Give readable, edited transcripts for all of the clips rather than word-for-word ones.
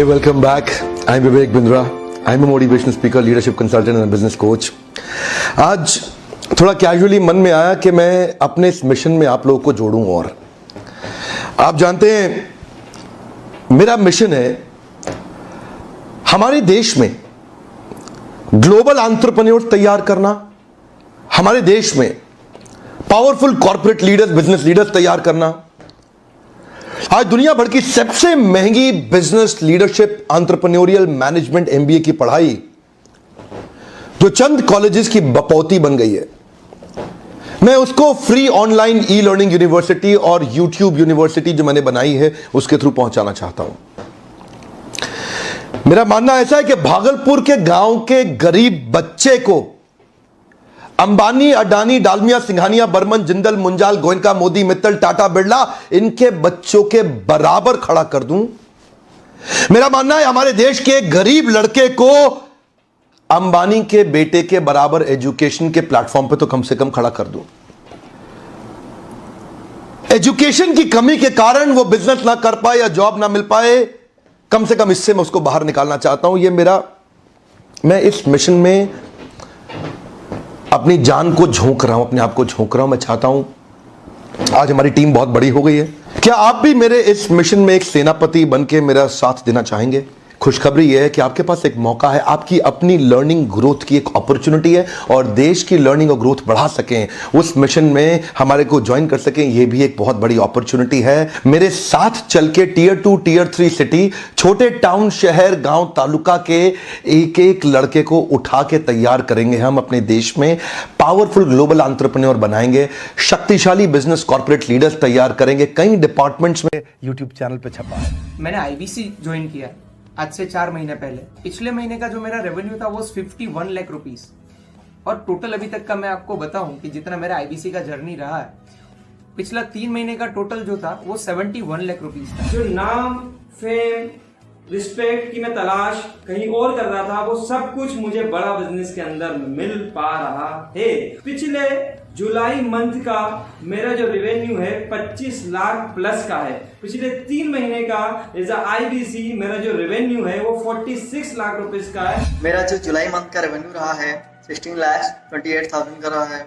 welcome back. I'm Vivek Bindra. I'm a motivational speaker, leadership consultant and a business coach. आज थोड़ा casually मन में आया कि मैं अपने इस मिशन में आप लोगों को जोड़ूं। और आप जानते हैं मेरा मिशन है हमारे देश में ग्लोबल एंटरप्रेन्योर्स तैयार करना, हमारे देश में powerful corporate leaders, business leaders तैयार करना। आज दुनिया भर की सबसे महंगी business leadership entrepreneurial management MBA की पढ़ाई जो चंद कॉलेजेस की बपौती बन गई है, मैं उसको free online e learning university और यूट्यूब यूनिवर्सिटी जो मैंने बनाई है उसके थ्रू पहुंचाना चाहता हूं। मेरा मानना ऐसा है कि भागलपुर के गांव के गरीब बच्चे को अंबानी, अडानी, डालमिया, सिंघानिया, बर्मन, जिंदल, मुंजाल, गोयनका, मोदी, मित्तल, टाटा, बिरला, इनके बच्चों के बराबर खड़ा कर दूं। मेरा मानना है हमारे देश के गरीब लड़के को अंबानी के बेटे के बराबर एजुकेशन के प्लेटफॉर्म पे तो कम से कम खड़ा कर दूं। एजुकेशन की कमी के कारण वो बिजनेस ना कर पाए या जॉब ना मिल पाए, कम से कम इससे मैं उसको बाहर निकालना चाहता हूं। मैं इस मिशन में अपनी जान को झोंक रहा हूं, अपने आप को झोंक रहा हूं। मैं चाहता हूं, आज हमारी टीम बहुत बड़ी हो गई है, क्या आप भी मेरे इस मिशन में एक सेनापति बन के मेरा साथ देना चाहेंगे? खुशखबरी यह है कि आपके पास एक मौका है, आपकी अपनी लर्निंग ग्रोथ की एक अपॉर्चुनिटी है और देश की लर्निंग और ग्रोथ बढ़ा सकें, उस मिशन में हमारे को ज्वाइन कर सकें, यह भी एक बहुत बड़ी अपॉर्चुनिटी है। मेरे साथ चल के टियर 2, टियर 3 सिटी, छोटे टाउन, शहर, गांव, तालुका के एक एक लड़के को उठा के तैयार करेंगे हम अपने देश में, पावरफुल ग्लोबल एंटरप्रेन्योर बनाएंगे, शक्तिशाली बिजनेस कॉर्पोरेट लीडर्स तैयार करेंगे। कई डिपार्टमेंट्स में यूट्यूब चैनल पे छपा है। मैंने आईबीसी ज्वाइन किया आज से 4 महीने पहले। पिछले महीने का जो मेरा रेवेन्यू था वो 51 लाख रुपीस, और टोटल अभी तक का मैं आपको बताऊं कि जितना मेरा आईबीसी का जर्नी रहा है, पिछला 3 महीने का टोटल जो था वो 71 लाख रुपीस था। जो नाम, फेम, रिस्पेक्ट की मैं तलाश कहीं और कर रहा था, वो सब कुछ मुझे बड़ा बिजनेस के अंदर मिल पा रहा है। पिछले जुलाई मंथ का मेरा जो रेवेन्यू है 25 लाख प्लस का है। पिछले 3 महीने का एज आईबीसी मेरा जो रेवेन्यू है वो 46 लाख रुपीस का है। मेरा जो जुलाई मंथ का रेवेन्यू रहा है 16,28,000 का रहा है,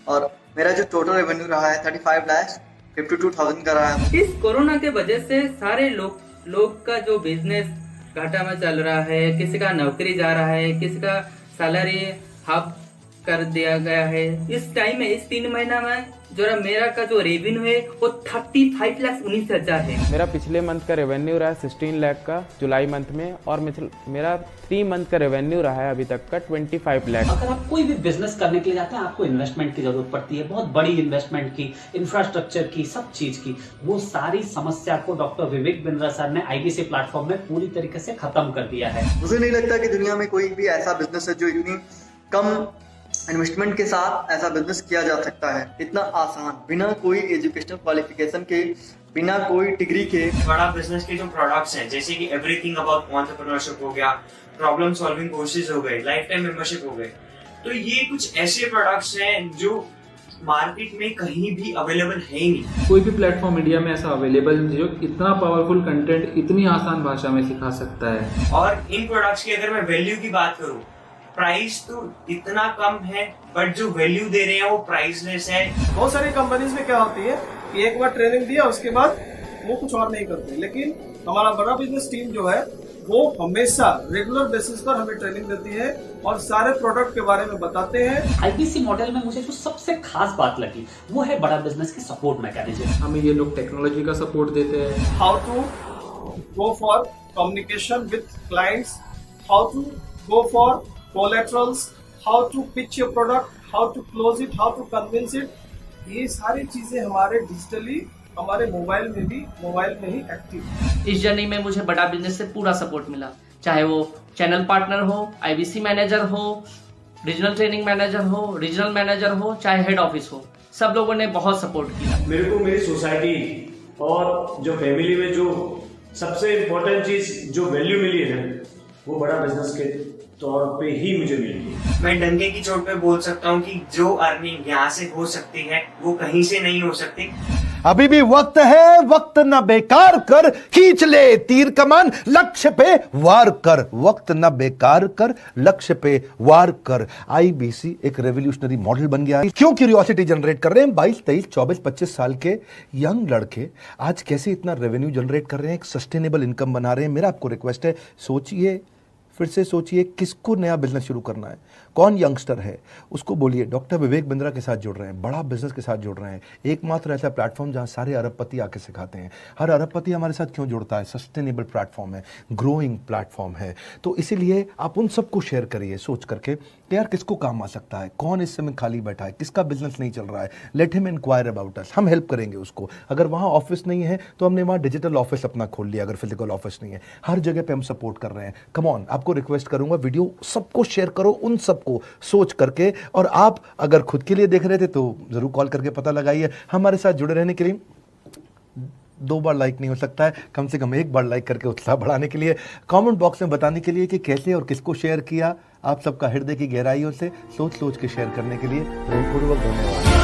और मेरा जो टोटल रेवेन्यू रहा है 35,52,000 का रहा है। इस कोरोना के वजह से सारे लोग का जो बिजनेस घाटा में चल रहा है, किसी का नौकरी जा रहा है, किसी का सैलरी हाफ कर दिया गया है। इस टाइम में, इस 3 महीना में जो मेरा का जो रेवेन्यू है वो 35,19,000 है। मेरा पिछले मंथ का रेवेन्यू रहा है 16 लाख का जुलाई मंथ में, और मेरा 3 मंथ का रेवेन्यू रहा है अभी तक का 25 लाख। अगर आप कोई भी बिजनेस करने के लिए जाते हैं, आपको इन्वेस्टमेंट की जरूरत पड़ती है, बहुत बड़ी इन्वेस्टमेंट की, इंफ्रास्ट्रक्चर की, सब चीज की। वो सारी समस्या को डॉक्टर विवेक बिंद्रा सर ने आईबीसी प्लेटफॉर्म में पूरी तरीके से खत्म कर दिया है। मुझे नहीं लगता कि दुनिया में कोई भी ऐसा बिजनेस है जो इतनी कम इन्वेस्टमेंट के साथ ऐसा बिजनेस किया जा सकता है, इतना आसान, बिना कोई एजुकेशनल क्वालिफिकेशन के, बिना कोई डिग्री के। बड़ा बिजनेस के जो प्रोडक्ट्स हैं, जैसे कि एवरीथिंग अबाउट एंटरप्रेन्योरशिप हो गया, प्रॉब्लम सॉल्विंग कोर्सेज हो गए, लाइफ टाइम मेंबरशिप हो गए, तो ये कुछ ऐसे प्रोडक्ट्स हैं जो मार्केट में कहीं भी अवेलेबल है ही नहीं। कोई भी प्लेटफॉर्म इंडिया में ऐसा अवेलेबल है जो इतना पावरफुल कंटेंट इतनी आसान भाषा में सिखा सकता है। और इन प्रोडक्ट्स की अगर मैं वैल्यू की बात करूं, प्राइस तो इतना कम है, बट जो वैल्यू दे रहे हैं वो प्राइसलेस है। बहुत सारी कंपनीज में क्या होती है कि एक बार ट्रेनिंग दिया उसके बाद वो कुछ और नहीं करते, लेकिन हमारा बड़ा बिजनेस टीम जो है वो हमेशा रेगुलर बेसिस पर हमें ट्रेनिंग देती है और सारे प्रोडक्ट के बारे में बताते हैं। आईबीसी मॉडल में मुझे जो सबसे खास बात लगी वो है बड़ा बिजनेस की सपोर्ट मैकेनिज्म। हमें ये लोग टेक्नोलॉजी का सपोर्ट देते हैं। How to go for communication with clients, how to go for collaterals, how to pitch your product, how to close it, how to convince it, ये सारी चीजें हमारे डिजिटली, हमारे मोबाइल में ही एक्टिव। इस जर्नी में मुझे बड़ा बिजनेस से पूरा सपोर्ट मिला, चाहे वो चैनल पार्टनर हो, आईबीसी मैनेजर हो, रीजनल ट्रेनिंग मैनेजर हो, रीजनल मैनेजर हो, चाहे हेड ऑफिस हो, सब लोगों ने बहुत सपोर्ट किया। मेरे को मेरी सोसाइटी और जो फैमिली में जो सबसे इम्पोर्टेंट चीज जो वैल्यू मिली है वो बड़ा बिजनेस के तौर पे ही मुझे मिली। मैं डंके की चोट पे बोल सकता हूँ कि जो अर्निंग यहाँ से हो सकती है वो कहीं से नहीं हो सकती। अभी भी वक्त है, वक्त न बेकार कर, खींच ले तीर कमान, लक्ष्य पे वार कर, वक्त न बेकार कर, लक्ष्य पे वार कर। आईबीसी एक रेवोल्यूशनरी मॉडल बन गया है। क्यों क्यूरियोसिटी जनरेट कर रहे हैं 22, 23, 24, 25 साल के यंग लड़के आज कैसे इतना रेवेन्यू जनरेट कर रहे हैं, एक सस्टेनेबल इनकम बना रहे हैं। मेरा आपको रिक्वेस्ट है, सोचिए, फिर से सोचिए, किसको नया बिजनेस शुरू करना है, कौन यंगस्टर है, उसको बोलिए डॉक्टर विवेक बिंद्रा के साथ जुड़ रहे हैं, बड़ा बिजनेस के साथ जुड़ रहे हैं। एकमात्र ऐसा प्लेटफॉर्म जहां सारे अरबपति आके सिखाते हैं। हर अरबपति हमारे साथ क्यों जुड़ता है? सस्टेनेबल प्लेटफॉर्म है, ग्रोइंग प्लेटफॉर्म है। तो इसीलिए आप उन सबको शेयर करिए सोच करके कि यार किसको काम आ सकता है, कौन इस समय खाली बैठा है, किसका बिजनेस नहीं चल रहा है, let him inquire about us, हम हेल्प करेंगे उसको। अगर वहाँ ऑफिस नहीं है तो हमने वहाँ डिजिटल ऑफिस अपना खोल लिया, अगर फिजिकल ऑफिस नहीं है, हर जगह पे हम सपोर्ट कर रहे हैं। कम ऑन, आपको रिक्वेस्ट करूंगा वीडियो सबको शेयर करो, उन सबको सोच करके। और आप अगर खुद के लिए देख रहे थे तो जरूर कॉल करके पता लगाइए। हमारे साथ जुड़े रहने के लिए 2 बार लाइक नहीं हो सकता है, कम से कम 1 बार लाइक करके उत्साह बढ़ाने के लिए, कमेंट बॉक्स में बताने के लिए कि कैसे और किसको शेयर किया। आप सबका हृदय की गहराइयों से सोच सोच के शेयर करने के लिए प्रेमपूर्वक धन्यवाद।